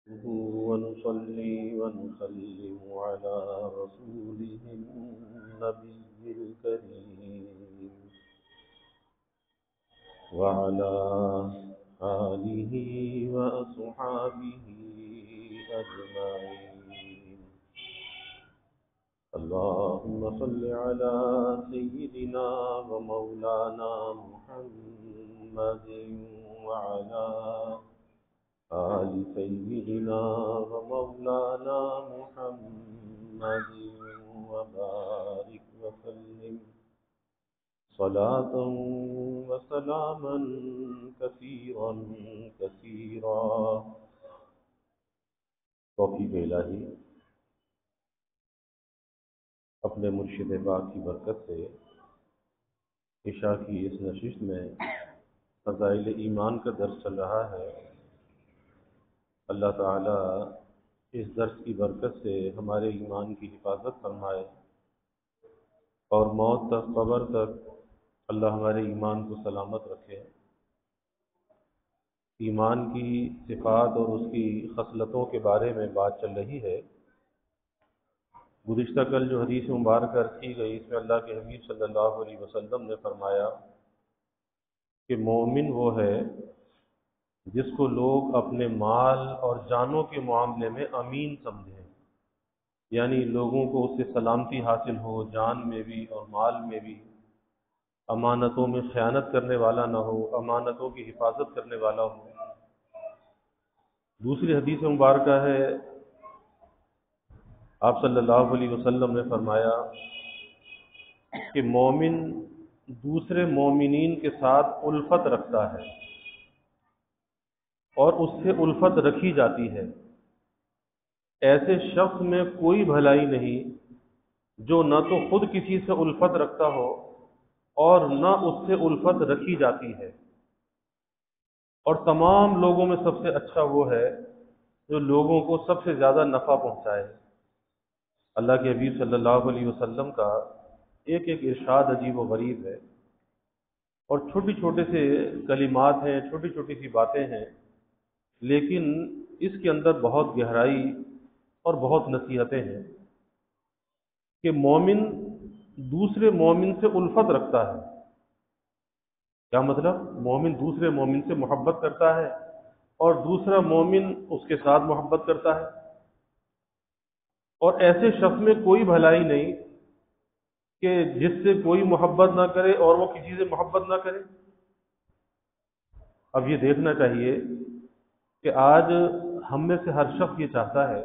ونصلي ونسلم على رسوله النبي الكريم وعلى آله وأصحابه أجمعين. اللهم صل على سيدنا ومولانا محمد وعلى آل سيدنا ومولانا محمد وبارك وسلم صلاة وسلاما كثيرا كثيرا. توفیق الہی اپنے مرشد پاک کی برکت سے عشاء کی اس نشست میں فضائل ایمان کا درس چل رہا ہے. اللہ تعالی اس درس کی برکت سے ہمارے ایمان کی حفاظت فرمائے اور موت تک قبر تک اللہ ہمارے ایمان کو سلامت رکھے. ایمان کی صفات اور اس کی خصلتوں کے بارے میں بات چل رہی ہے. گزشتہ کل جو حدیث مبارکہ کی گئی اس میں اللہ کے حبیب صلی اللہ علیہ وسلم نے فرمایا کہ مومن وہ ہے جس کو لوگ اپنے مال اور جانوں کے معاملے میں امین سمجھیں، یعنی لوگوں کو اس سے سلامتی حاصل ہو، جان میں بھی اور مال میں بھی، امانتوں میں خیانت کرنے والا نہ ہو، امانتوں کی حفاظت کرنے والا ہو. دوسری حدیث مبارکہ ہے آپ صلی اللہ علیہ وسلم نے فرمایا کہ مومن دوسرے مومنین کے ساتھ الفت رکھتا ہے اور اس سے الفت رکھی جاتی ہے. ایسے شخص میں کوئی بھلائی نہیں جو نہ تو خود کسی سے الفت رکھتا ہو اور نہ اس سے الفت رکھی جاتی ہے. اور تمام لوگوں میں سب سے اچھا وہ ہے جو لوگوں کو سب سے زیادہ نفع پہنچائے. اللہ کے حبیب صلی اللہ علیہ وسلم کا ایک ایک ارشاد عجیب و غریب ہے اور چھوٹی چھوٹے سے کلمات ہیں، چھوٹی چھوٹی سی باتیں ہیں، لیکن اس کے اندر بہت گہرائی اور بہت نصیحتیں ہیں کہ مومن دوسرے مومن سے الفت رکھتا ہے. کیا مطلب؟ مومن دوسرے مومن سے محبت کرتا ہے اور دوسرا مومن اس کے ساتھ محبت کرتا ہے. اور ایسے شخص میں کوئی بھلائی نہیں کہ جس سے کوئی محبت نہ کرے اور وہ کسی سے محبت نہ کرے. اب یہ دیکھنا چاہیے کہ آج ہم میں سے ہر شخص یہ چاہتا ہے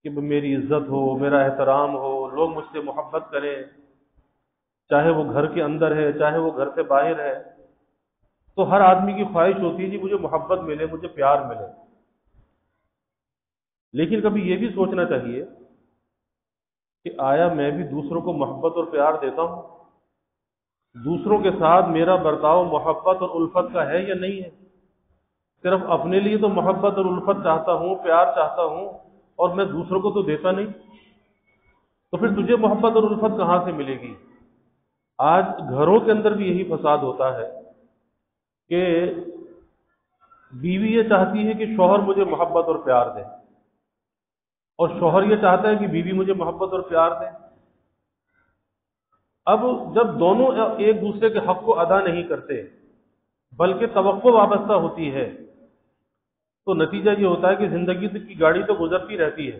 کہ میری عزت ہو، میرا احترام ہو، لوگ مجھ سے محبت کریں، چاہے وہ گھر کے اندر ہے چاہے وہ گھر سے باہر ہے. تو ہر آدمی کی خواہش ہوتی ہے جی مجھے محبت ملے، مجھے پیار ملے. لیکن کبھی یہ بھی سوچنا چاہیے کہ آیا میں بھی دوسروں کو محبت اور پیار دیتا ہوں؟ دوسروں کے ساتھ میرا برتاؤ محبت اور الفت کا ہے یا نہیں ہے؟ صرف اپنے لیے تو محبت اور الفت چاہتا ہوں، پیار چاہتا ہوں، اور میں دوسروں کو تو دیتا نہیں. تو پھر تجھے محبت اور الفت کہاں سے ملے گی؟ آج گھروں کے اندر بھی یہی فساد ہوتا ہے کہ بیوی یہ چاہتی ہے کہ شوہر مجھے محبت اور پیار دے، اور شوہر یہ چاہتا ہے کہ بیوی مجھے محبت اور پیار دے. اب جب دونوں ایک دوسرے کے حق کو ادا نہیں کرتے بلکہ توقع وابستہ ہوتی ہے تو نتیجہ یہ ہوتا ہے کہ زندگی کی گاڑی تو گزرتی رہتی ہے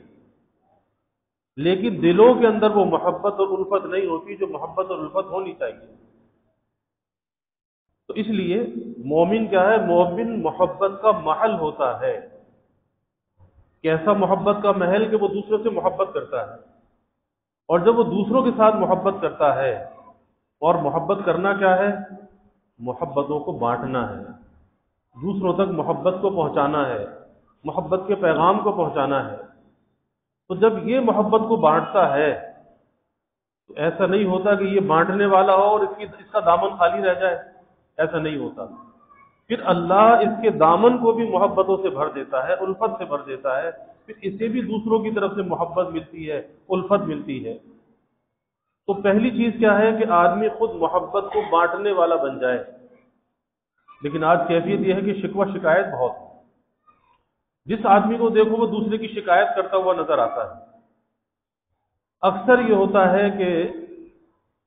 لیکن دلوں کے اندر وہ محبت اور الفت نہیں ہوتی جو محبت اور الفت ہونی چاہیے. تو اس لیے مومن کیا ہے؟ مومن محبت کا محل ہوتا ہے. کیسا محبت کا محل؟ کہ وہ دوسروں سے محبت کرتا ہے، اور جب وہ دوسروں کے ساتھ محبت کرتا ہے، اور محبت کرنا کیا ہے؟ محبتوں کو بانٹنا ہے، دوسروں تک محبت کو پہنچانا ہے، محبت کے پیغام کو پہنچانا ہے. تو جب یہ محبت کو بانٹتا ہے تو ایسا نہیں ہوتا کہ یہ بانٹنے والا ہو اور اس کا دامن خالی رہ جائے. ایسا نہیں ہوتا. پھر اللہ اس کے دامن کو بھی محبتوں سے بھر دیتا ہے، الفت سے بھر دیتا ہے. پھر اسے بھی دوسروں کی طرف سے محبت ملتی ہے، الفت ملتی ہے. تو پہلی چیز کیا ہے کہ آدمی خود محبت کو بانٹنے والا بن جائے. لیکن آج کیفیت یہ ہے کہ شکوہ شکایت بہت ہے. جس آدمی کو دیکھو وہ دوسرے کی شکایت کرتا ہوا نظر آتا ہے۔ اکثر یہ ہوتا ہے کہ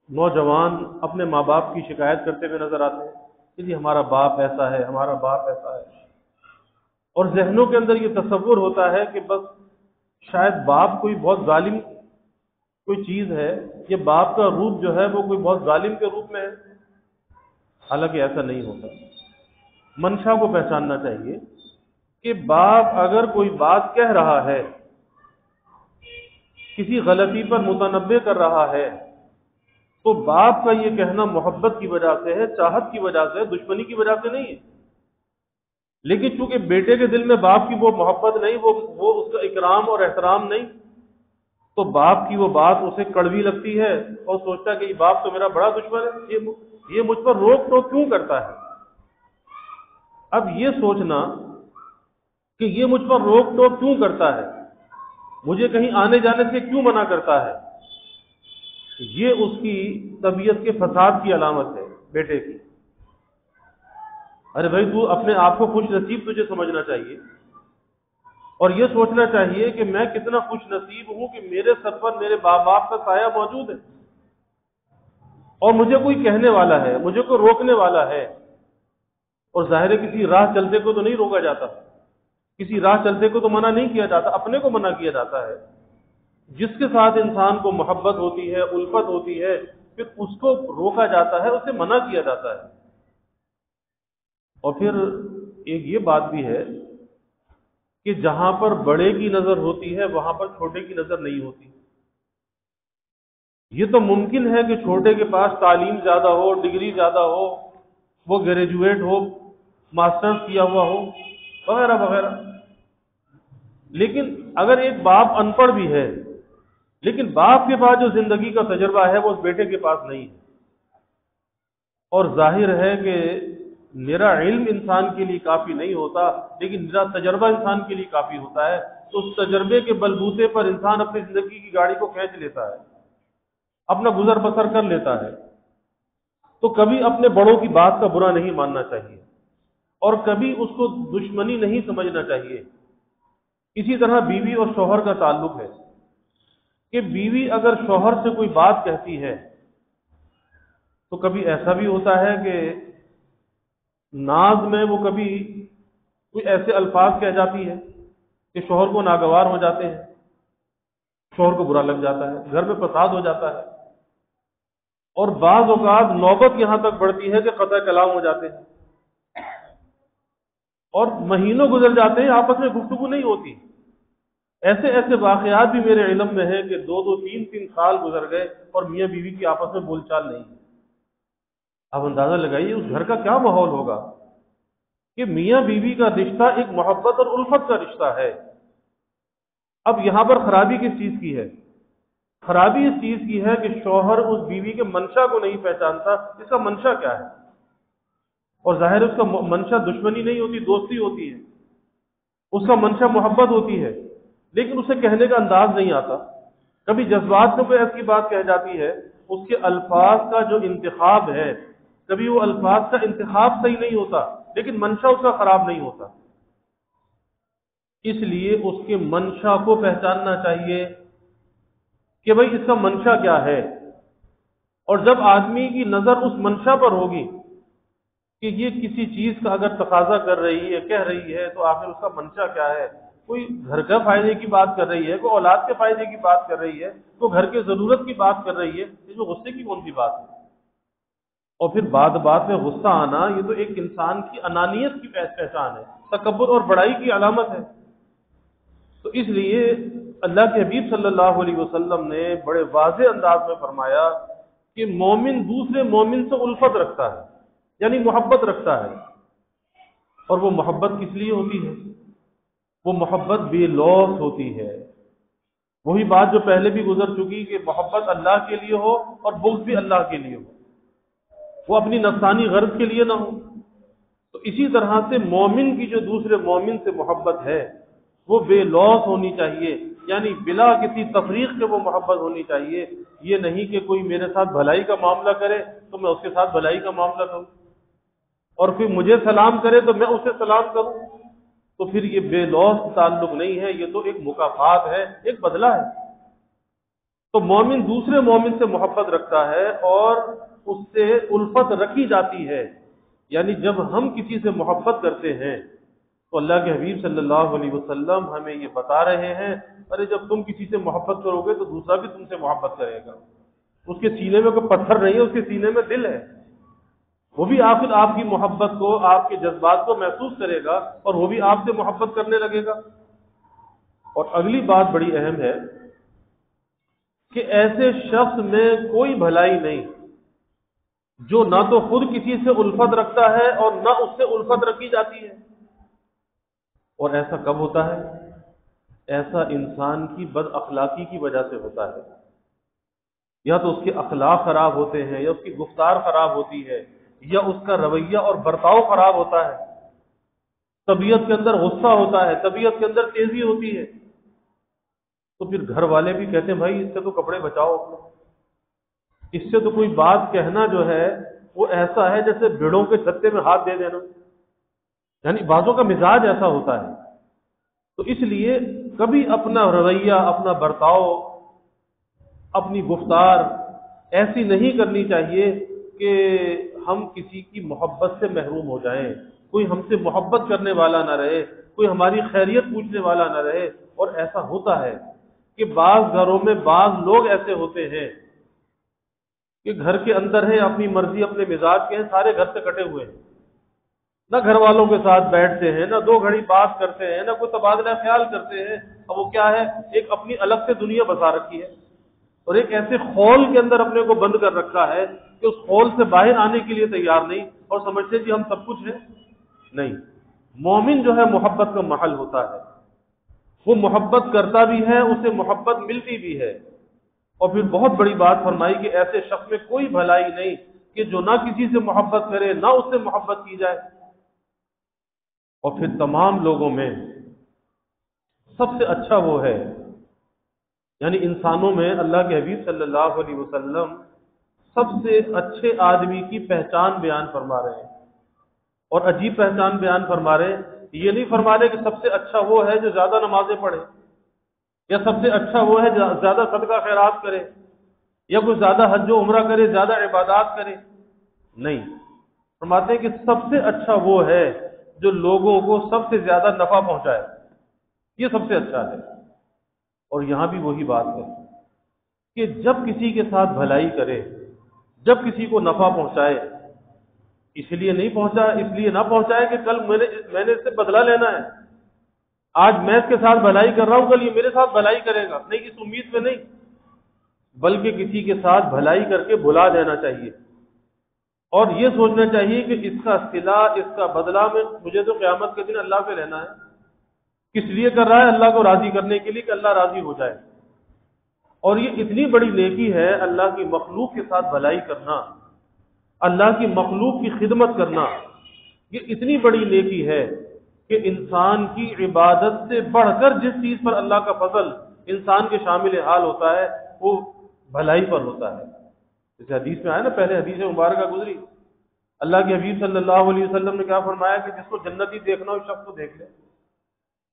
نوجوان اپنے ماں باپ کی شکایت کرتے ہوئے نظر آتے ہیں کہ جی ہمارا باپ ایسا ہے، ہمارا باپ ایسا ہے، اور ذہنوں کے اندر یہ تصور ہوتا ہے کہ بس شاید باپ کوئی بہت ظالم کوئی چیز ہے، یہ باپ کا روپ جو ہے وہ کوئی بہت ظالم کے روپ میں ہے۔ حالانکہ ایسا نہیں ہوتا۔ منشا کو پہچاننا چاہیے کہ باپ اگر کوئی بات کہہ رہا ہے، کسی غلطی پر متنبہ کر رہا ہے، تو باپ کا یہ کہنا محبت کی وجہ سے ہے، چاہت کی وجہ سے، دشمنی کی وجہ سے نہیں ہے۔ لیکن چونکہ بیٹے کے دل میں باپ کی وہ محبت نہیں، وہ اس کا اکرام اور احترام نہیں، تو باپ کی وہ بات اسے کڑوی لگتی ہے اور سوچتا ہے کہ یہ باپ تو میرا بڑا دشمن ہے، یہ مجھ پر روک ٹوک کیوں کرتا ہے۔ اب یہ سوچنا کہ یہ مجھ پر روک ٹوک کیوں کرتا ہے، مجھے کہیں آنے جانے سے کیوں منع کرتا ہے، یہ اس کی طبیعت کے فساد کی علامت ہے بیٹے کی۔ ارے بھائی، تو اپنے آپ کو خوش نصیب تجھے سمجھنا چاہیے، اور یہ سوچنا چاہیے کہ میں کتنا خوش نصیب ہوں کہ میرے سر پر میرے باپ کا سایہ موجود ہے، اور مجھے کوئی کہنے والا ہے، مجھے کوئی روکنے والا ہے۔ اور ظاہر ہے کسی راہ چلتے کو تو نہیں روکا جاتا، کسی راہ چلتے کو تو منع نہیں کیا جاتا، اپنے کو منع کیا جاتا ہے۔ جس کے ساتھ انسان کو محبت ہوتی ہے، الفت ہوتی ہے، پھر اس کو روکا جاتا ہے، اسے منع کیا جاتا ہے۔ اور پھر ایک یہ بات بھی ہے کہ جہاں پر بڑے کی نظر ہوتی ہے وہاں پر چھوٹے کی نظر نہیں ہوتی۔ یہ تو ممکن ہے کہ چھوٹے کے پاس تعلیم زیادہ ہو، ڈگری زیادہ ہو، وہ گریجویٹ ہو، ماسٹرز کیا ہوا ہو، وغیرہ وغیرہ، لیکن اگر ایک باپ ان پڑھ بھی ہے لیکن باپ کے پاس جو زندگی کا تجربہ ہے وہ اس بیٹے کے پاس نہیں ہے، اور ظاہر ہے کہ میرا علم انسان کے لیے کافی نہیں ہوتا لیکن میرا تجربہ انسان کے لیے کافی ہوتا ہے، تو اس تجربے کے بلبوتے پر انسان اپنی زندگی کی گاڑی کو کھینچ لیتا ہے، اپنا گزر بسر کر لیتا ہے۔ تو کبھی اپنے بڑوں کی بات کا برا نہیں ماننا چاہیے، اور کبھی اس کو دشمنی نہیں سمجھنا چاہیے۔ اسی طرح بیوی اور شوہر کا تعلق ہے کہ بیوی اگر شوہر سے کوئی بات کہتی ہے تو کبھی ایسا بھی ہوتا ہے کہ ناز میں وہ کبھی کوئی ایسے الفاظ کہہ جاتی ہے کہ شوہر کو ناگوار ہو جاتے ہیں، شوہر کو برا لگ جاتا ہے، گھر میں فساد ہو جاتا ہے، اور بعض اوقات نوبت یہاں تک بڑھتی ہے کہ قطع کلام ہو جاتے ہیں، اور مہینوں گزر جاتے ہیں آپس میں گفتگو نہیں ہوتی۔ ایسے ایسے واقعات بھی میرے علم میں ہے کہ 2-3 سال گزر گئے اور میاں بیوی کی آپس میں بول چال نہیں ہے۔ اب اندازہ لگائیے اس گھر کا کیا ماحول ہوگا کہ میاں بیوی کا رشتہ ایک محبت اور الفت کا رشتہ ہے۔ اب یہاں پر خرابی کس چیز کی ہے؟ خرابی اس چیز کی ہے کہ شوہر اس بیوی کے منشا کو نہیں پہچانتا، اس کا منشا کیا ہے، اور ظاہر اس کا منشا دشمنی نہیں ہوتی، دوستی ہوتی ہے، اس کا منشا محبت ہوتی ہے، لیکن اسے کہنے کا انداز نہیں آتا۔ کبھی جذبات میں کوئی ایسی بات کہہ جاتی ہے، اس کے الفاظ کا جو انتخاب ہے، کبھی وہ الفاظ کا انتخاب صحیح نہیں ہوتا لیکن منشا اس کا خراب نہیں ہوتا۔ اس لیے اس کے منشا کو پہچاننا چاہیے کہ بھئی اس کا منشا کیا ہے، اور جب آدمی کی نظر اس منشا پر ہوگی کہ یہ کسی چیز کا اگر تقاضا کر رہی ہے، کہہ رہی ہے، تو آخر اس کا منشا کیا ہے، کوئی گھر کا فائدے کی بات کر رہی ہے، کوئی اولاد کے فائدے کی بات کر رہی ہے، کوئی گھر کے ضرورت کی بات کر رہی ہے، اس میں غصے کی کون سی بات ہے؟ اور پھر بات میں غصہ آنا، یہ تو ایک انسان کی انانیت کی پہچان ہے، تکبر اور بڑائی کی علامت ہے۔ تو اس لیے اللہ کے حبیب صلی اللہ علیہ وسلم نے بڑے واضح انداز میں فرمایا کہ مومن دوسرے مومن سے الفت رکھتا ہے، یعنی محبت رکھتا ہے، اور وہ محبت کس لیے ہوتی ہے؟ وہ محبت بے لوث ہوتی ہے۔ وہی بات جو پہلے بھی گزر چکی کہ محبت اللہ کے لیے ہو اور بغض بھی اللہ کے لیے ہو، وہ اپنی نفسانی غرض کے لیے نہ ہو۔ تو اسی طرح سے مومن کی جو دوسرے مومن سے محبت ہے وہ بے لوث ہونی چاہیے، یعنی بلا کسی تفریق کے وہ محبت ہونی چاہیے۔ یہ نہیں کہ کوئی میرے ساتھ بھلائی کا معاملہ کرے تو میں اس کے ساتھ بھلائی کا معاملہ کروں، اور کوئی مجھے سلام کرے تو میں اسے سلام کروں، تو پھر یہ بے لوث تعلق نہیں ہے، یہ تو ایک مکافات ہے، ایک بدلہ ہے۔ تو مومن دوسرے مومن سے محبت رکھتا ہے اور اس سے الفت رکھی جاتی ہے، یعنی جب ہم کسی سے محبت کرتے ہیں تو اللہ کے حبیب صلی اللہ علیہ وسلم ہمیں یہ بتا رہے ہیں، ارے جب تم کسی سے محبت کرو گے تو دوسرا بھی تم سے محبت کرے گا۔ اس کے سینے میں کوئی پتھر نہیں ہے، اس کے سینے میں دل ہے، وہ بھی آخر آپ کی محبت کو، آپ کے جذبات کو محسوس کرے گا اور وہ بھی آپ سے محبت کرنے لگے گا۔ اور اگلی بات بڑی اہم ہے کہ ایسے شخص میں کوئی بھلائی نہیں جو نہ تو خود کسی سے الفت رکھتا ہے اور نہ اس سے الفت رکھی جاتی ہے۔ اور ایسا کب ہوتا ہے؟ ایسا انسان کی بد اخلاقی کی وجہ سے ہوتا ہے، یا تو اس کے اخلاق خراب ہوتے ہیں، یا اس کی گفتار خراب ہوتی ہے، یا اس کا رویہ اور برتاؤ خراب ہوتا ہے، طبیعت کے اندر غصہ ہوتا ہے، طبیعت کے اندر تیزی ہوتی ہے، تو پھر گھر والے بھی کہتے ہیں بھائی اس سے تو کپڑے بچاؤ اپنے، اس سے تو کوئی بات کہنا جو ہے وہ ایسا ہے جیسے بھیڑوں کے چھتے میں ہاتھ دے دینا، یعنی بازوں کا مزاج ایسا ہوتا ہے۔ تو اس لیے کبھی اپنا رویہ، اپنا برتاؤ، اپنی گفتار ایسی نہیں کرنی چاہیے کہ ہم کسی کی محبت سے محروم ہو جائیں، کوئی ہم سے محبت کرنے والا نہ رہے، کوئی ہماری خیریت پوچھنے والا نہ رہے۔ اور ایسا ہوتا ہے کہ بعض گھروں میں بعض لوگ ایسے ہوتے ہیں کہ گھر کے اندر ہے، اپنی مرضی، اپنے مزاج کے ہیں، سارے گھر سے کٹے ہوئے ہیں، نہ گھر والوں کے ساتھ بیٹھتے ہیں، نہ دو گھڑی بات کرتے ہیں، نہ کوئی تبادلہ خیال کرتے ہیں۔ اب وہ کیا ہے، ایک اپنی الگ سے دنیا بسا رکھی ہے، اور ایک ایسے خول کے اندر اپنے کو بند کر رکھا ہے کہ اس خول سے باہر آنے کے لیے تیار نہیں، اور سمجھتے ہیں کہ ہم سب کچھ ہیں۔ نہیں، مومن جو ہے محبت کا محل ہوتا ہے، وہ محبت کرتا بھی ہے، اسے محبت ملتی بھی ہے۔ اور پھر بہت بڑی بات فرمائی کہ ایسے شخص میں کوئی بھلائی نہیں کہ جو نہ کسی سے محبت کرے نہ اس سے محبت کی جائے۔ اور پھر تمام لوگوں میں سب سے اچھا وہ ہے، یعنی انسانوں میں اللہ کے حبیب صلی اللہ علیہ وسلم سب سے اچھے آدمی کی پہچان بیان فرما رہے ہیں، اور عجیب پہچان بیان فرما رہے ہیں۔ یہ نہیں فرما رہے کہ سب سے اچھا وہ ہے جو زیادہ نمازیں پڑھے، یا سب سے اچھا وہ ہے جو زیادہ صدقہ خیرات کرے، یا کوئی زیادہ حج و عمرہ کرے، زیادہ عبادات کرے۔ نہیں، فرماتے ہیں کہ سب سے اچھا وہ ہے جو لوگوں کو سب سے زیادہ نفع پہنچائے، یہ سب سے اچھا ہے۔ اور یہاں بھی وہی بات ہے کہ جب کسی کے ساتھ بھلائی کرے، جب کسی کو نفع پہنچائے، اس لیے نہیں پہنچا، اس لیے نہ پہنچائے کہ کل میں نے اس سے بدلہ لینا ہے، آج میں اس کے ساتھ بھلائی کر رہا ہوں، کل یہ میرے ساتھ بھلائی کرے گا، نہیں، اس امید میں نہیں، بلکہ کسی کے ساتھ بھلائی کر کے بھلا دینا چاہیے، اور یہ سوچنا چاہیے کہ اس کا صلہ، اس کا بدلہ مجھے تو قیامت کے دن اللہ سے لینا ہے۔ کس لیے کر رہا ہے؟ اللہ کو راضی کرنے کے لیے کہ اللہ راضی ہو جائے۔ اور یہ اتنی بڑی نیکی ہے اللہ کی مخلوق کے ساتھ بھلائی کرنا، اللہ کی مخلوق کی خدمت کرنا، یہ اتنی بڑی نیکی ہے کہ انسان کی عبادت سے بڑھ کر جس چیز پر اللہ کا فضل انسان کے شامل حال ہوتا ہے وہ بھلائی پر ہوتا ہے۔ جیسے حدیث میں آیا نا، پہلے حدیث مبارکہ گزری، اللہ کے حبیب صلی اللہ علیہ وسلم نے کیا فرمایا کہ جس کو جنتی دیکھنا ہو اس شخص کو دیکھ لے۔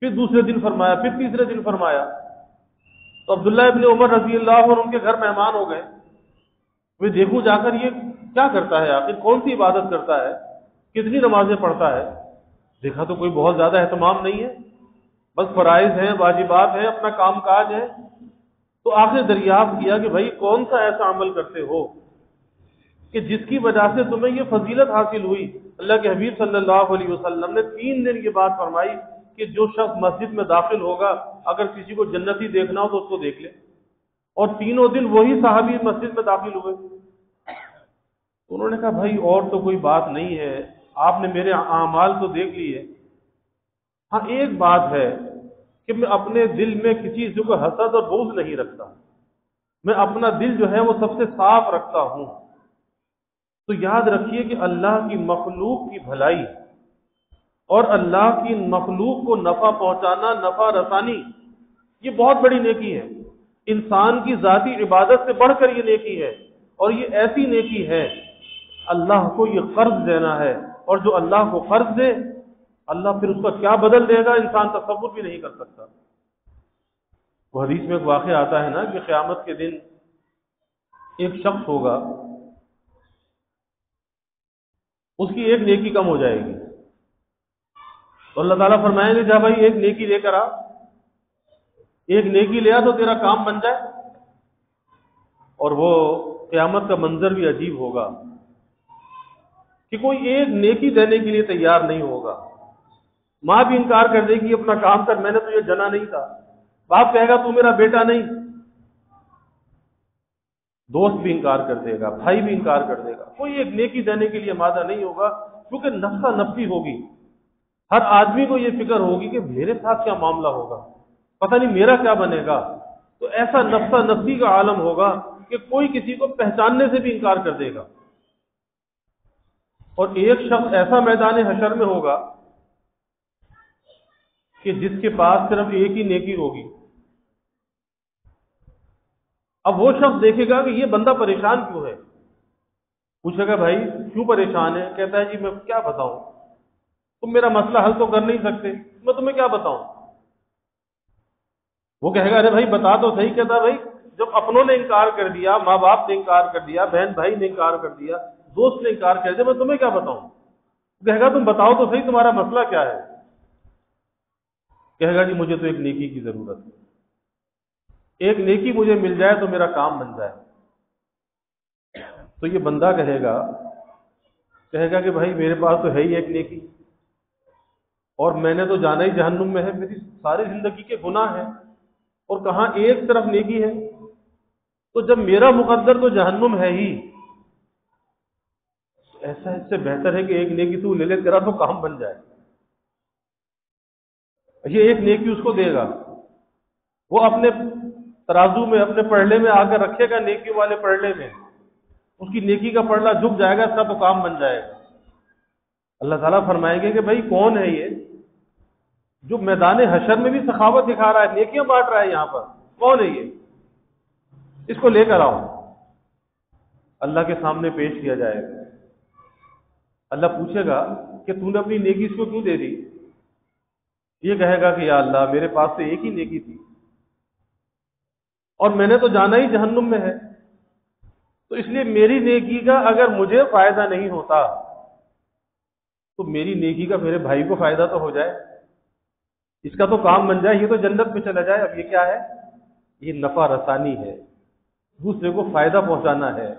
پھر دوسرے دن فرمایا، پھر تیسرے دن فرمایا۔ تو عبداللہ ابن عمر رضی اللہ عنہ ان کے گھر مہمان ہو گئے، وہ دیکھوں جا کر یہ کیا کرتا ہے، آخر کون سی عبادت کرتا ہے، کتنی نمازیں پڑھتا ہے۔ دیکھا تو کوئی بہت زیادہ اہتمام نہیں ہے، بس فرائض ہیں، واجبات ہیں، اپنا کام کاج ہے۔ تو آخر دریافت کیا کہ بھائی کون سا ایسا عمل کرتے ہو کہ جس کی وجہ سے تمہیں یہ فضیلت حاصل ہوئی؟ اللہ کے حبیب صلی اللہ علیہ وسلم نے 3 دن یہ بات فرمائی کہ جو شخص مسجد میں داخل ہوگا اگر کسی کو جنتی دیکھنا ہو تو اس کو دیکھ لے۔ اور تینوں دن وہی صحابی مسجد میں داخل ہوئے۔ انہوں نے کہا بھائی اور تو کوئی بات نہیں ہے، آپ نے میرے اعمال تو دیکھ لیے، ہاں ایک بات ہے کہ میں اپنے دل میں کسی سے کوئی حسد اور بغض نہیں رکھتا، میں اپنا دل جو ہے وہ سب سے صاف رکھتا ہوں۔ تو یاد رکھیے کہ اللہ کی مخلوق کی بھلائی اور اللہ کی مخلوق کو نفع پہنچانا، نفع رسانی، یہ بہت بڑی نیکی ہے، انسان کی ذاتی عبادت سے بڑھ کر یہ نیکی ہے۔ اور یہ ایسی نیکی ہے، اللہ کو یہ قرض دینا ہے، اور جو اللہ کو قرض دے اللہ پھر اس کا کیا بدل دے گا انسان تصور بھی نہیں کر سکتا۔ وہ حدیث میں ایک واقعہ آتا ہے نا کہ قیامت کے دن ایک شخص ہوگا، اس کی ایک نیکی کم ہو جائے گی، تو اللہ تعالیٰ فرمائیں گے جا بھائی ایک نیکی لے کر آ، ایک نیکی لے آ تو تیرا کام بن جائے۔ اور وہ قیامت کا منظر بھی عجیب ہوگا کہ کوئی ایک نیکی دینے کے لیے تیار نہیں ہوگا۔ ماں بھی انکار کر دے گی اپنا کام کر، میں نے تجھے جنا نہیں تھا۔ باپ کہے گا تو میرا بیٹا نہیں، دوست بھی انکار کر دے گا، بھائی بھی انکار کر دے گا، کوئی ایک نیکی دینے کے لیے مادہ نہیں ہوگا، کیونکہ نفسا نفسی ہوگی۔ ہر آدمی کو یہ فکر ہوگی کہ میرے ساتھ کیا معاملہ ہوگا، پتہ نہیں میرا کیا بنے گا۔ تو ایسا نفسا نفسی کا عالم ہوگا کہ کوئی کسی کو پہچاننے سے بھی انکار کر دے گا۔ اور ایک شخص ایسا میدان حشر میں ہوگا کہ جس کے پاس صرف ایک ہی نیکی ہوگی۔ اب وہ شخص دیکھے گا کہ یہ بندہ پریشان کیوں ہے، پوچھے گا بھائی کیوں پریشان ہے؟ کہتا ہے جی میں کیا بتاؤں، تم میرا مسئلہ حل تو کر نہیں سکتے، میں تمہیں کیا بتاؤں۔ وہ کہے گا ارے بھائی بتا تو صحیح۔ کہتا ہے بھائی جب اپنوں نے انکار کر دیا، ماں باپ نے انکار کر دیا، بہن بھائی نے انکار کر دیا، دوست نے انکار کر دیا، میں تمہیں کیا بتاؤں۔ کہے گا تم بتاؤ تو صحیح تمہارا مسئلہ کیا ہے۔ کہے گا جی مجھے تو ایک نیکی کی ضرورت ہے، ایک نیکی مجھے مل جائے تو میرا کام بن جائے۔ تو یہ بندہ کہے گا کہ بھائی میرے پاس تو ہے ہی ایک نیکی، اور میں نے تو جانا ہی جہنم میں ہے، میری ساری زندگی کے گناہ ہیں، اور کہاں ایک طرف نیکی ہے۔ تو جب میرا مقدر تو جہنم ہے ہی، ایسا اس سے بہتر ہے کہ ایک نیکی تو لے لے، تیرا تو کام بن جائے۔ یہ ایک نیکی اس کو دے گا، وہ اپنے ترازو میں اپنے پڑھلے میں آ کر رکھے گا، نیکی والے پڑھلے میں اس کی نیکی کا پڑھلا جھک جائے گا، اس کا تو کام بن جائے گا۔ اللہ تعالیٰ فرمائیں گے کہ بھائی کون ہے یہ جو میدان حشر میں بھی سخاوت دکھا رہا ہے، نیکیاں بانٹ رہا ہے، یہاں پر کون ہے یہ؟ اس کو لے کر آؤ۔ اللہ کے سامنے پیش کیا جائے گا۔ اللہ پوچھے گا کہ تو نے اپنی نیکی اس کو کیوں دے دی؟ یہ کہے گا کہ یا اللہ میرے پاس تو ایک ہی نیکی تھی، اور میں نے تو جانا ہی جہنم میں ہے، تو اس لیے میری نیکی کا اگر مجھے فائدہ نہیں ہوتا تو میری نیکی کا میرے بھائی کو فائدہ تو ہو جائے، اس کا تو کام بن جائے، یہ تو جنت میں چلا جائے۔ اب یہ کیا ہے؟ یہ نفع رسانی ہے، دوسرے کو فائدہ پہنچانا ہے،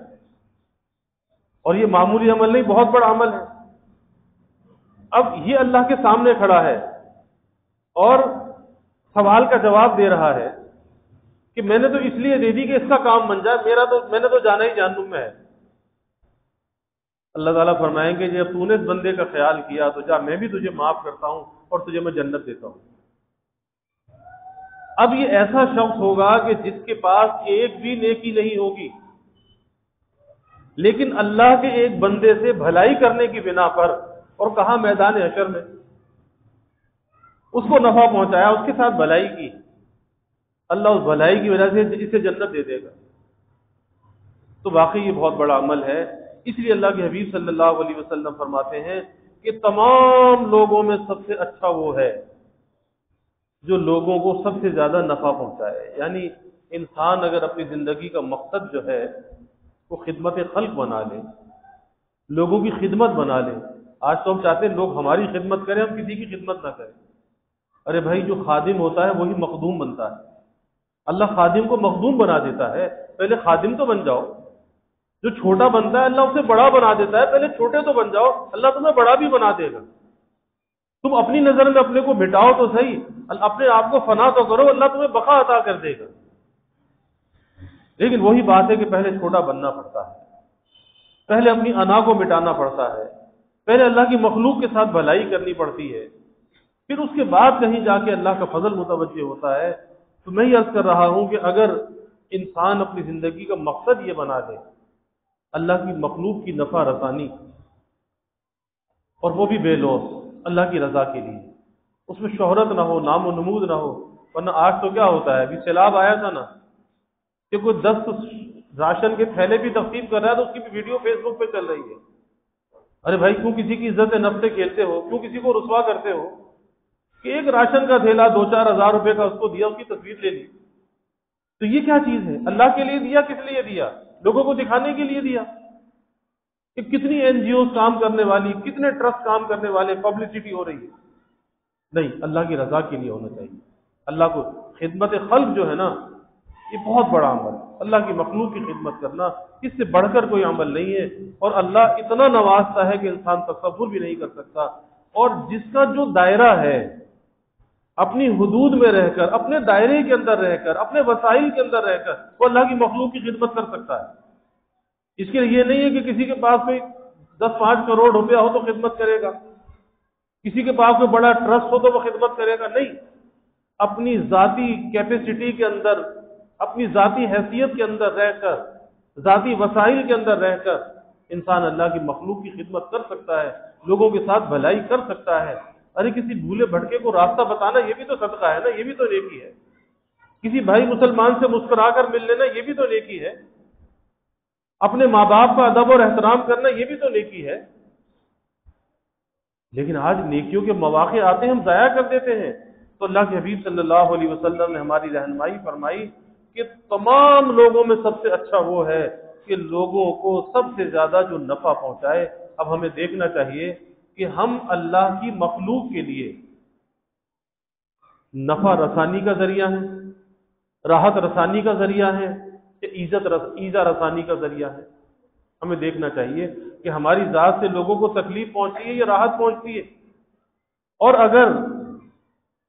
اور یہ معمولی عمل نہیں، بہت بڑا عمل ہے۔ اب یہ اللہ کے سامنے کھڑا ہے اور سوال کا جواب دے رہا ہے کہ میں نے تو اس لیے دے دی کہ اس کا کام بن جائے، میں نے تو جانا ہی جہنم میں ہے۔ اللہ تعالیٰ فرمائیں گے جب تو نے اس بندے کا خیال کیا تو جا، میں بھی تجھے معاف کرتا ہوں اور تجھے میں جنت دیتا ہوں۔ اب یہ ایسا شخص ہوگا کہ جس کے پاس ایک بھی نیکی نہیں ہوگی، لیکن اللہ کے ایک بندے سے بھلائی کرنے کی بنا پر، اور کہاں میدان حشر میں، اس کو نفع پہنچایا، اس کے ساتھ بھلائی کی، اللہ اس بھلائی کی وجہ سے اسے جنت دے دے گا۔ تو واقعی یہ بہت بڑا عمل ہے۔ اس لیے اللہ کے حبیب صلی اللہ علیہ وسلم فرماتے ہیں کہ تمام لوگوں میں سب سے اچھا وہ ہے جو لوگوں کو سب سے زیادہ نفع پہنچائے۔ یعنی انسان اگر اپنی زندگی کا مقصد جو ہے وہ خدمت خلق بنا لے، لوگوں کی خدمت بنا لے۔ آج تو ہم چاہتے ہیں لوگ ہماری خدمت کریں، ہم کسی کی خدمت نہ کریں۔ ارے بھائی جو خادم ہوتا ہے وہی مخدوم بنتا ہے، اللہ خادم کو مخدوم بنا دیتا ہے، پہلے خادم تو بن جاؤ۔ جو چھوٹا بنتا ہے اللہ اسے بڑا بنا دیتا ہے، پہلے چھوٹے تو بن جاؤ، اللہ تمہیں بڑا بھی بنا دے گا۔ تم اپنی نظر میں اپنے کو مٹاؤ تو صحیح، اپنے آپ کو فنا تو کرو، اللہ تمہیں بقا عطا کر دے گا۔ لیکن وہی بات ہے کہ پہلے چھوٹا بننا پڑتا ہے، پہلے اپنی انا کو مٹانا پڑتا ہے، پہلے اللہ کی مخلوق کے ساتھ بھلائی کرنی پڑتی ہے، پھر اس کے بعد کہیں جا کے اللہ کا فضل متوجہ ہوتا ہے۔ تو میں یہ عرض کر رہا ہوں کہ اگر انسان اپنی زندگی کا مقصد یہ بنا دے اللہ کی مخلوق کی نفع رسانی، اور وہ بھی بے لوث اللہ کی رضا کے لیے، اس میں شہرت نہ ہو، نام و نمود نہ ہو، ورنہ آج تو کیا ہوتا ہے، ابھی سیلاب آیا تھا نا، کہ کوئی 10 راشن کے تھیلے بھی تقسیم کر رہا ہے تو اس کی بھی ویڈیو فیس بک پہ چل رہی ہے، ارے بھائی کیوں کسی کی عزت نفس سے کھیلتے ہو؟ کیوں کسی کو رسوا کرتے ہو کہ ایک راشن کا تھیلا 2-4 ہزار روپے کا اس کو دیا، اس کی تصویر لے لی؟ تو یہ کیا چیز ہے؟ اللہ کے لیے دیا؟ کس لیے دیا؟ لوگوں کو دکھانے کے لیے دیا؟ کہ کتنی این جی اوز کام کرنے والی، کتنے ٹرسٹ کام کرنے والے، پبلسٹی ہو رہی ہے؟ نہیں، اللہ کی رضا کے لیے ہونا چاہیے۔ اللہ کو خدمت خلق جو ہے نا، یہ بہت بڑا عمل ہے۔ اللہ کی مخلوق کی خدمت کرنا، اس سے بڑھ کر کوئی عمل نہیں ہے، اور اللہ اتنا نوازتا ہے کہ انسان تصور بھی نہیں کر سکتا۔ اور جس کا جو دائرہ ہے، اپنی حدود میں رہ کر، اپنے دائرے کے اندر رہ کر، اپنے وسائل کے اندر رہ کر وہ اللہ کی مخلوق کی خدمت کر سکتا ہے۔ اس کے لیے یہ نہیں ہے کہ کسی کے پاس کوئی 10-5 کروڑ روپیہ ہو تو خدمت کرے گا، کسی کے پاس کوئی بڑا ٹرسٹ ہو تو وہ خدمت کرے گا، نہیں۔ اپنی ذاتی کیپیسٹی کے اندر، اپنی ذاتی حیثیت کے اندر رہ کر، ذاتی وسائل کے اندر رہ کر انسان اللہ کی مخلوق کی خدمت کر سکتا ہے، لوگوں کے ساتھ بھلائی کر سکتا ہے۔ ارے کسی بھولے بھٹکے کو راستہ بتانا، یہ بھی تو صدقہ ہے نا، یہ بھی تو نیکی ہے۔ کسی بھائی مسلمان سے مسکرا کر مل لینا، یہ بھی تو نیکی ہے۔ اپنے ماں باپ کا ادب اور احترام کرنا، یہ بھی تو نیکی ہے۔ لیکن آج نیکیوں کے مواقع آتے ہیں، ہم ضائع کر دیتے ہیں۔ تو اللہ کے حبیب صلی اللہ علیہ وسلم نے ہماری رہنمائی فرمائی کہ تمام لوگوں میں سب سے اچھا وہ ہے کہ لوگوں کو سب سے زیادہ جو نفع پہنچائے۔ اب ہمیں دیکھنا چاہیے کہ ہم اللہ کی مخلوق کے لیے نفع رسانی کا ذریعہ ہیں، راحت رسانی کا ذریعہ ہے، کہ ایذا رسانی کا ذریعہ ہے۔ ہمیں دیکھنا چاہیے کہ ہماری ذات سے لوگوں کو تکلیف پہنچتی ہے یا راحت پہنچتی ہے، اور اگر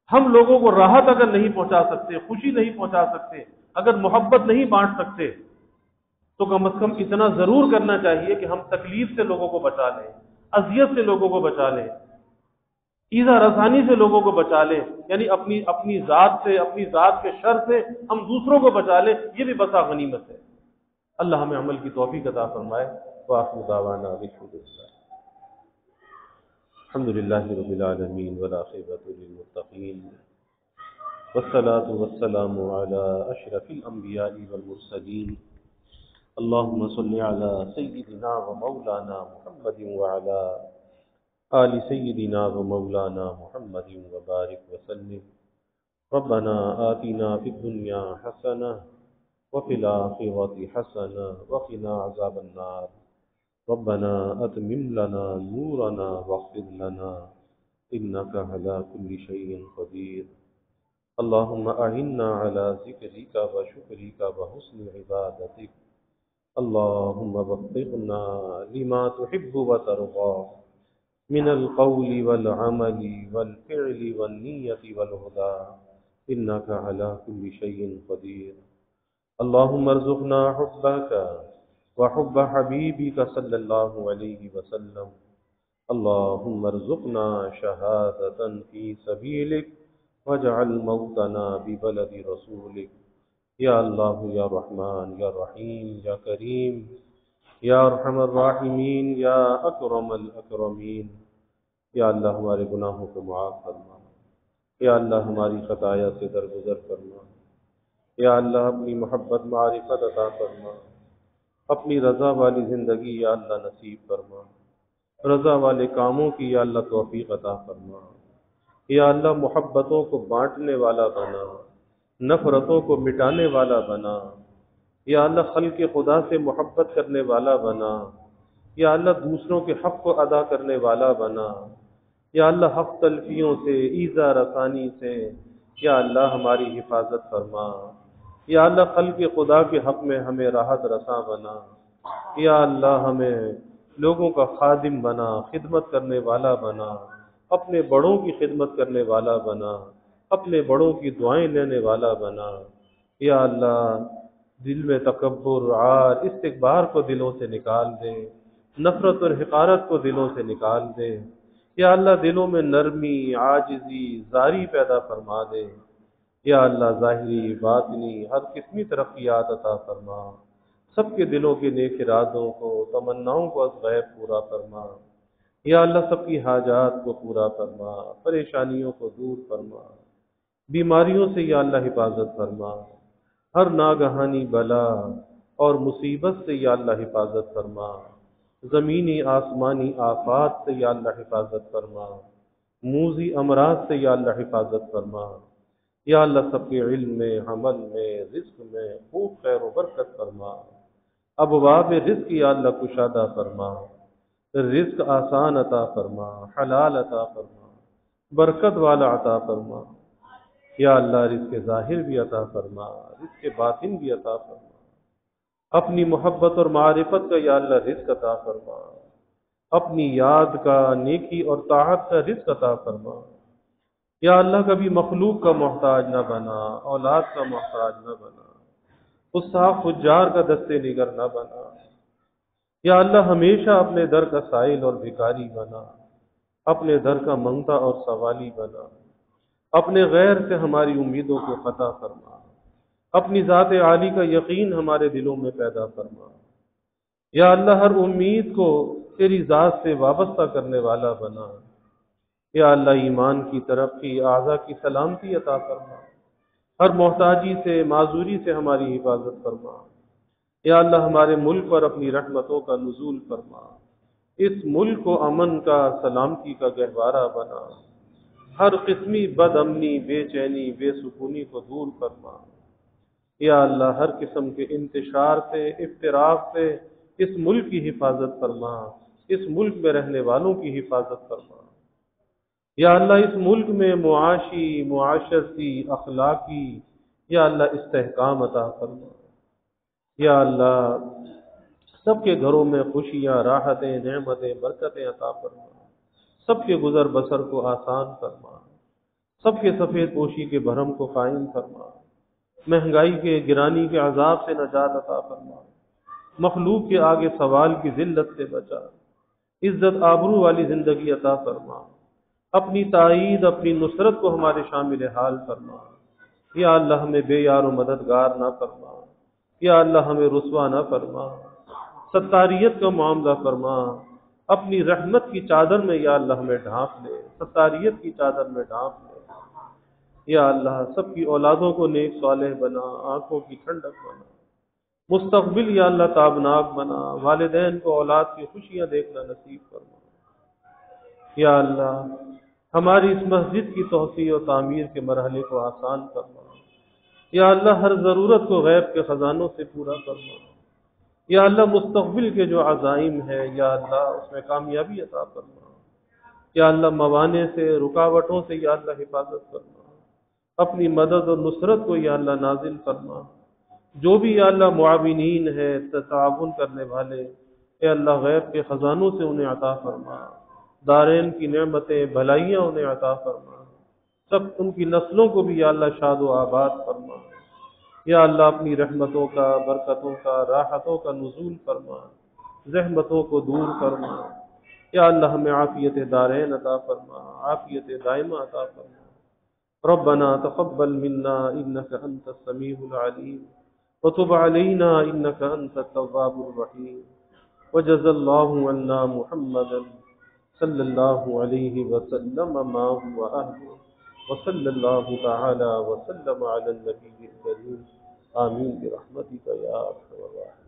ہم لوگوں کو راحت اگر نہیں پہنچا سکتے، خوشی نہیں پہنچا سکتے، اگر محبت نہیں بانٹ سکتے، تو کم از کم اتنا ضرور کرنا چاہیے کہ ہم تکلیف سے لوگوں کو بچا لیں، اذیت سے لوگوں کو بچا لیں، ایذا رسانی سے لوگوں کو بچا لیں، یعنی اپنی ذات سے، اپنی ذات کے شر سے ہم دوسروں کو بچا لیں۔ یہ بھی بسا غنیمت ہے۔ اللہ ہمیں عمل کی توفیق عطا فرمائے۔ وآخر دعوانا الحمدللہ رب العالمین والعاقبۃ للمتقین، والصلاة والسلام علی اشرف الانبیاء والمرسلین۔ اللهم صل على سيدنا ومولانا محمد وعلى آل سيدنا ومولانا محمد وبارك وسلم۔ ربنا آتنا في الدنيا حسنة وفي الآخرة حسنة وقنا عذاب النار۔ ربنا أتمم لنا نورنا واغفر لنا إنك على كل شيء قدير۔ اللهم أعنا على ذكرك وشكرك وحسن عبادتك۔ اللهم وفقنا لما تحب وترضى من القول والعمل والفعل والنية والهدى إنك على كل شيء قدير۔ اللهم ارزقنا حبك وحب حبيبك صلى الله عليه وسلم۔ اللهم ارزقنا شهادة في سبيلك واجعل موتنا ببلد رسولك۔ یا اللہ یا رحمان یا رحیم یا کریم یا ارحم الراحمین یا اکرم الاکرمین۔ یا اللہ ہمارے گناہوں کو معاف فرما، یا اللہ ہماری خطایا سے درگزر فرما، یا اللہ اپنی محبت معرفت عطا فرما، اپنی رضا والی زندگی یا اللہ نصیب فرما، رضا والے کاموں کی یا اللہ توفیق عطا فرما، یا اللہ محبتوں کو بانٹنے والا بنا، نفرتوں کو مٹانے والا بنا، یا اللہ خلق خدا سے محبت کرنے والا بنا، یا اللہ دوسروں کے حق کو ادا کرنے والا بنا، یا اللہ حق تلفیوں سے، ایذا رسانی سے یا اللہ ہماری حفاظت فرما، یا اللہ خلق خدا کے حق میں ہمیں راحت رساں بنا، یا اللہ ہمیں لوگوں کا خادم بنا، خدمت کرنے والا بنا، اپنے بڑوں کی خدمت کرنے والا بنا، اپنے بڑوں کی دعائیں لینے والا بنا، یا اللہ دل میں تکبر، عار، استکبار کو دلوں سے نکال دے، نفرت اور حقارت کو دلوں سے نکال دے، یا اللہ دلوں میں نرمی، عاجزی، زاری پیدا فرما دے، یا اللہ ظاہری باطنی ہر قسمی ترقیات عطا فرما، سب کے دلوں کے نیک ارادوں کو، تمناؤں کو از غیب پورا فرما، یا اللہ سب کی حاجات کو پورا فرما، پریشانیوں کو دور فرما، بیماریوں سے یا اللہ حفاظت فرما، ہر ناگہانی بلا اور مصیبت سے یا اللہ حفاظت فرما، زمینی آسمانی آفات سے یا اللہ حفاظت فرما، موذی امراض سے یا اللہ حفاظت فرما۔ یا اللہ سب کے علم میں، عمل میں، رزق میں خوب خیر و برکت فرما۔ ابواب رزق یا اللہ کشادہ فرما، رزق آسان عطا فرما، حلال عطا فرما، برکت والا عطا فرما۔ یا اللہ رزق ظاہر بھی عطا فرما، رزق باطن بھی عطا فرما۔ اپنی محبت اور معرفت کا یا اللہ رزق عطا فرما، اپنی یاد کا، نیکی اور طاعت کا رزق عطا فرما۔ یا اللہ کبھی مخلوق کا محتاج نہ بنا، اولاد کا محتاج نہ بنا، استاق فجار کا دستے نگر نہ بنا۔ یا اللہ ہمیشہ اپنے در کا سائل اور بھکاری بنا، اپنے در کا منگتا اور سوالی بنا۔ اپنے غیر سے ہماری امیدوں کو قطع فرما، اپنی ذات عالی کا یقین ہمارے دلوں میں پیدا فرما۔ یا اللہ ہر امید کو تیری ذات سے وابستہ کرنے والا بنا۔ یا اللہ ایمان کی ترقی، اعضاء کی سلامتی عطا فرما، ہر محتاجی سے، معذوری سے ہماری حفاظت فرما۔ یا اللہ ہمارے ملک پر اپنی رحمتوں کا نزول فرما، اس ملک کو امن کا، سلامتی کا گہوارہ بنا، ہر قسمی بد امنی، بے چینی، بے سکونی کو دور فرما۔ یا اللہ ہر قسم کے انتشار سے، افتراق سے اس ملک کی حفاظت فرما، اس ملک میں رہنے والوں کی حفاظت فرما۔ یا اللہ اس ملک میں معاشی، معاشرتی، اخلاقی یا اللہ استحکام عطا فرما۔ یا اللہ سب کے گھروں میں خوشیاں، راحتیں، نعمتیں، برکتیں عطا فرما، سب کے گزر بسر کو آسان فرما، سب کے سفید پوشی کے بھرم کو قائم فرما، مہنگائی کے، گرانی کے عذاب سے نجات عطا فرما، مخلوق کے آگے سوال کی ذلت سے بچا، عزت آبرو والی زندگی عطا فرما، اپنی تائید، اپنی نصرت کو ہمارے شامل حال فرما۔ یا اللہ ہمیں بے یار و مددگار نہ فرما، یا اللہ ہمیں رسوا نہ فرما، ستاریت کا معاملہ فرما، اپنی رحمت کی چادر میں یا اللہ ہمیں ڈھانپ لے، ستاریت کی چادر میں ڈھانپ لے۔ یا اللہ سب کی اولادوں کو نیک صالح بنا، آنکھوں کی ٹھنڈک بنا، مستقبل یا اللہ تابناک بنا، والدین کو اولاد کی خوشیاں دیکھنا نصیب فرما۔ یا اللہ ہماری اس مسجد کی توسیع و تعمیر کے مرحلے کو آسان فرما۔ یا اللہ ہر ضرورت کو غیب کے خزانوں سے پورا فرما۔ یا اللہ مستقبل کے جو عزائم ہے یا اللہ اس میں کامیابی عطا فرما۔ یا اللہ موانع سے، رکاوٹوں سے یا اللہ حفاظت فرما، اپنی مدد اور نصرت کو یا اللہ نازل فرما۔ جو بھی یا اللہ معاونین ہے، تعاون کرنے والے، اے اللہ غیب کے خزانوں سے انہیں عطا فرما، دارین کی نعمتیں، بھلائیاں انہیں عطا فرما، سب ان کی نسلوں کو بھی یا اللہ شاد و آباد فرما۔ یا اللہ اپنی رحمتوں کا، برکتوں کا، راحتوں کا نزول فرما، زحمتوں کو دور فرما۔ یا اللہ ہمیں عافیت دارین عطا فرما، عافیت دائمہ عطا فرما۔ ربنا تقبل منا انك انت السميع العليم وتب علينا انك انت التواب الرحيم وجزى الله عنا محمدا صلی اللہ علیہ وسلم ما هو اہلہ وصلی اللہ تعالی وسلم علی النبی الکریم آمین برحمتک یا ارحم الراحمین۔